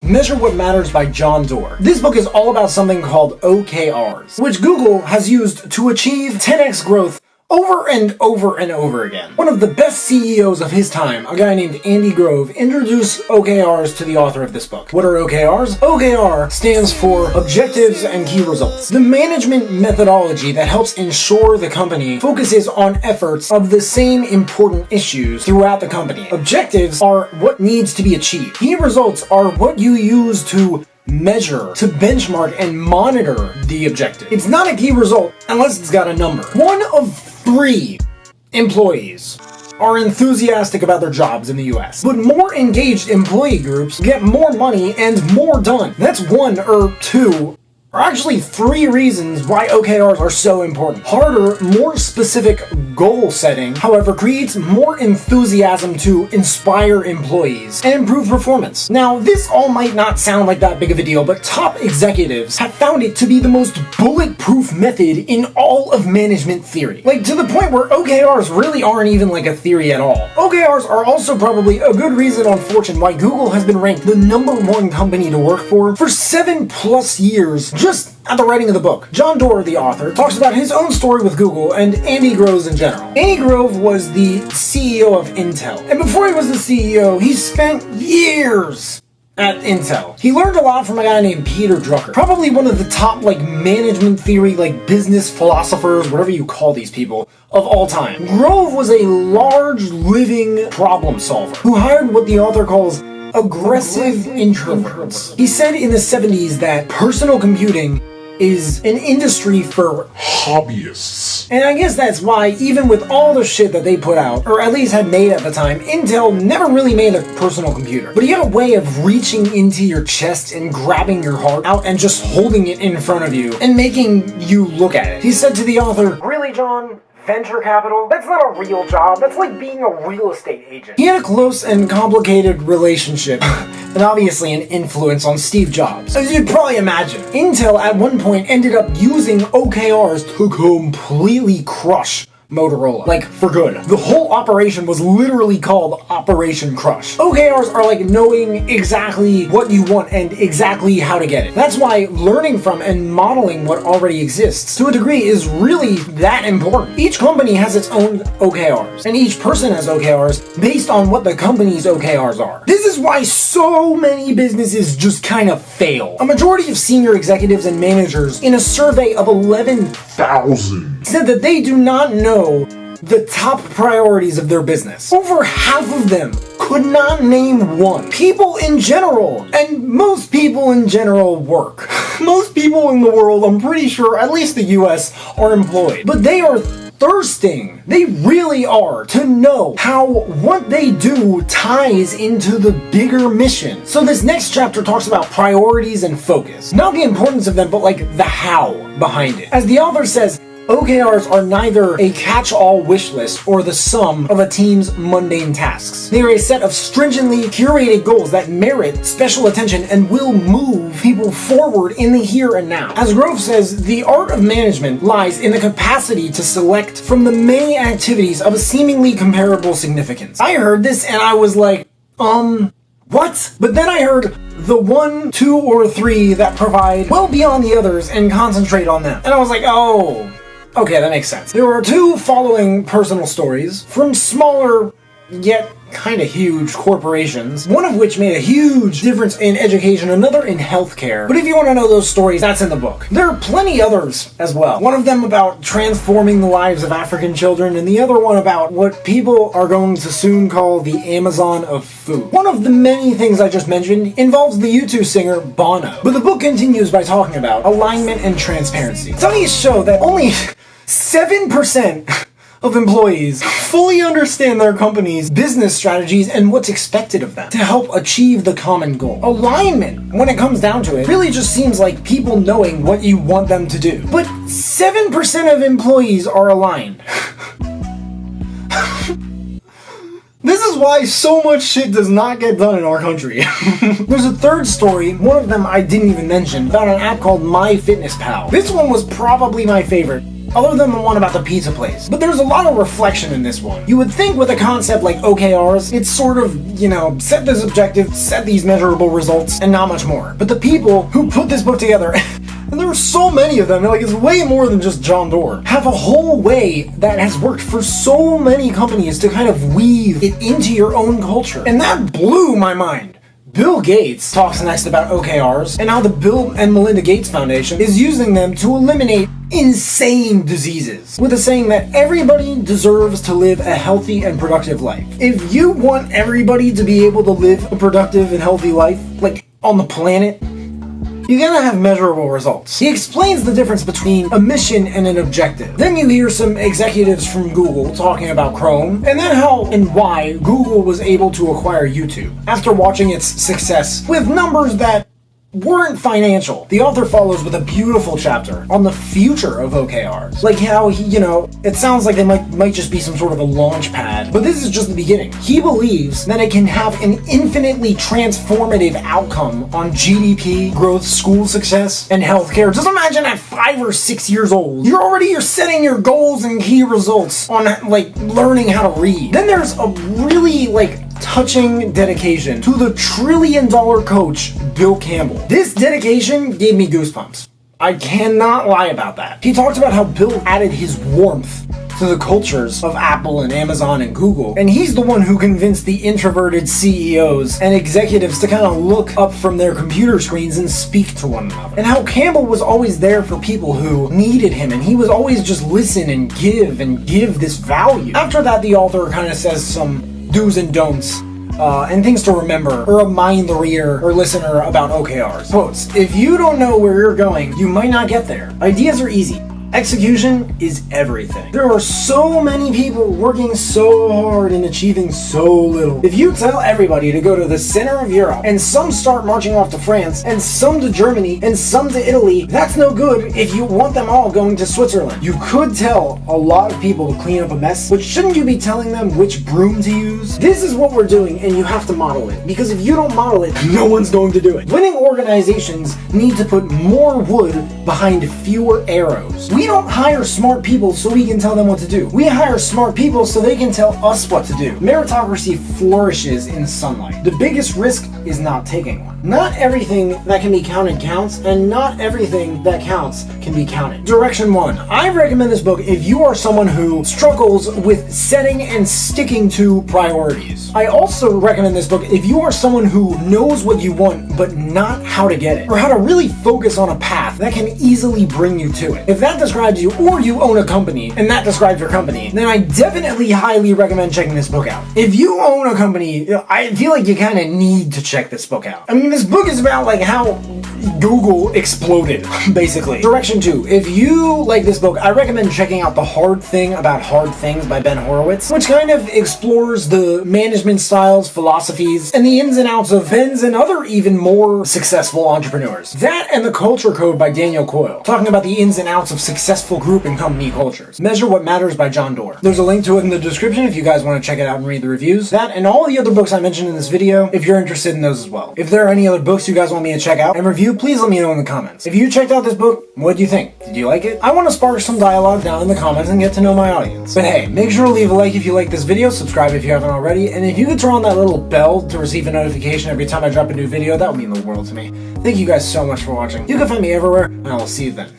Measure What Matters by John Doerr. This book is all about something called OKRs, which Google has used to achieve 10x growth over and over and over again. One of the best CEOs of his time, a guy named Andy Grove, introduced OKRs to the author of this book. What are OKRs? OKR stands for Objectives and Key Results, the management methodology that helps ensure the company focuses on efforts of the same important issues throughout the company. Objectives are what needs to be achieved. Key results are what you use to measure, to benchmark and monitor the objective. It's not a key result unless it's got a number. 1 of 3 employees are enthusiastic about their jobs in the US, but more engaged employee groups get more money and more done. That's 1 or 2 or actually 3 reasons why OKRs are so important. Harder, more specific goal setting, however, creates more enthusiasm to inspire employees and improve performance. Now, this all might not sound like that big of a deal, but top executives have found it to be the most bulletproof method in all of management theory. Like, to the point where OKRs really aren't even like a theory at all. OKRs are also probably a good reason on Fortune why Google has been ranked the #1 company to work for 7+ years, just at the writing of the book. John Doerr, the author, talks about his own story with Google and Andy Grove's in general. Andy Grove was the CEO of Intel, and before he was the CEO, he spent years at Intel. He learned a lot from a guy named Peter Drucker, probably one of the top management theory, business philosophers, whatever you call these people, of all time. Grove was a large living problem solver who hired what the author calls aggressive introverts. He said in the 70s that personal computing is an industry for hobbyists. And I guess that's why, even with all the shit that they put out, or at least had made at the time, Intel never really made a personal computer. But he had a way of reaching into your chest and grabbing your heart out and just holding it in front of you and making you look at it. He said to the author, "Really, John? Venture capital? That's not a real job. That's like being a real estate agent." He had a close and complicated relationship, and obviously an influence on Steve Jobs, as you'd probably imagine. Intel at one point ended up using OKRs to completely crush Motorola. For good. The whole operation was literally called Operation Crush. OKRs are like knowing exactly what you want and exactly how to get it. That's why learning from and modeling what already exists to a degree is really that important. Each company has its own OKRs, and each person has OKRs based on what the company's OKRs are. This is why so many businesses just kind of fail. A majority of senior executives and managers in a survey of 11,000 said that they do not know the top priorities of their business. Over half of them could not name one. People in general, and most people in general, work. Most people in the world, I'm pretty sure, at least the US, are employed. But they are thirsting. They really are, to know how what they do ties into the bigger mission. So this next chapter talks about priorities and focus. Not the importance of them, but the how behind it. As the author says, OKRs are neither a catch-all wish list or the sum of a team's mundane tasks. They are a set of stringently curated goals that merit special attention and will move people forward in the here and now. As Grove says, the art of management lies in the capacity to select from the many activities of a seemingly comparable significance. I heard this and I was like, what? But then I heard the 1, 2, or 3 that provide well beyond the others and concentrate on them. And I was like, oh, okay, that makes sense. There are 2 following personal stories from smaller, yet kind of huge corporations, one of which made a huge difference in education, another in healthcare. But if you want to know those stories, that's in the book. There are plenty others as well. One of them about transforming the lives of African children, and the other one about what people are going to soon call the Amazon of food. One of the many things I just mentioned involves the U2 singer Bono. But the book continues by talking about alignment and transparency. Studies show that only 7% of employees fully understand their company's business strategies and what's expected of them to help achieve the common goal. Alignment, when it comes down to it, really just seems like people knowing what you want them to do. But 7% of employees are aligned. This is why so much shit does not get done in our country. There's a third story, one of them I didn't even mention, about an app called MyFitnessPal. This one was probably my favorite. other than the one about the pizza place. But there's a lot of reflection in this one. You would think with a concept like OKRs, it's sort of, set this objective, set these measurable results, and not much more. But the people who put this book together, and there are so many of them, like it's way more than just John Doerr, have a whole way that has worked for so many companies to kind of weave it into your own culture. And that blew my mind. Bill Gates talks next about OKRs and how the Bill and Melinda Gates Foundation is using them to eliminate insane diseases, with a saying that everybody deserves to live a healthy and productive life. If you want everybody to be able to live a productive and healthy life, like on the planet, you gotta have measurable results. He explains the difference between a mission and an objective. Then you hear some executives from Google talking about Chrome, and then how and why Google was able to acquire YouTube after watching its success with numbers that weren't financial. The author follows with a beautiful chapter on the future of OKRs. Like how it sounds like they might just be some sort of a launch pad, but this is just the beginning. He believes that it can have an infinitely transformative outcome on GDP, growth, school success, and healthcare. Just imagine at 5 or 6 years old, you're setting your goals and key results on learning how to read. Then there's a really touching dedication to the trillion-dollar coach, Bill Campbell. This dedication gave me goosebumps. I cannot lie about that. He talked about how Bill added his warmth to the cultures of Apple and Amazon and Google, and he's the one who convinced the introverted CEOs and executives to kind of look up from their computer screens and speak to one another. And how Campbell was always there for people who needed him, and he was always just listen and give this value. After that, the author kind of says some do's and don'ts, and things to remember or remind the reader or listener about OKRs. Quotes: if you don't know where you're going, you might not get there. Ideas are easy. Execution is everything. There are so many people working so hard and achieving so little. If you tell everybody to go to the center of Europe, and some start marching off to France, and some to Germany, and some to Italy, that's no good if you want them all going to Switzerland. You could tell a lot of people to clean up a mess, but shouldn't you be telling them which broom to use? This is what we're doing, and you have to model it, because if you don't model it, no one's going to do it. Winning organizations need to put more wood behind fewer arrows. We don't hire smart people so we can tell them what to do. We hire smart people so they can tell us what to do. Meritocracy flourishes in sunlight. The biggest risk is not taking one. Not everything that can be counted counts, and not everything that counts can be counted. Direction 1. I recommend this book if you are someone who struggles with setting and sticking to priorities. I also recommend this book if you are someone who knows what you want but not how to get it, or how to really focus on a path that can easily bring you to it. If that describes you, or you own a company and that describes your company, then I definitely highly recommend checking this book out. If you own a company, I feel like you kind of need to check this book out. I mean, this book is about how Google exploded, basically. Direction 2. If you like this book, I recommend checking out The Hard Thing About Hard Things by Ben Horowitz, which kind of explores the management styles, philosophies, and the ins and outs of Ben's and other even more successful entrepreneurs. That and The Culture Code by Daniel Coyle, talking about the ins and outs of successful group and company cultures. Measure What Matters by John Doerr. There's a link to it in the description if you guys want to check it out and read the reviews. That and all the other books I mentioned in this video, if you're interested in those as well. If there are any other books you guys want me to check out and review, please let me know in the comments. If you checked out this book, what do you think? Did you like it? I want to spark some dialogue down in the comments and get to know my audience. But hey, make sure to leave a like if you like this video, subscribe if you haven't already, and if you could turn on that little bell to receive a notification every time I drop a new video, that would mean the world to me. Thank you guys so much for watching. You can find me everywhere, and I will see you then.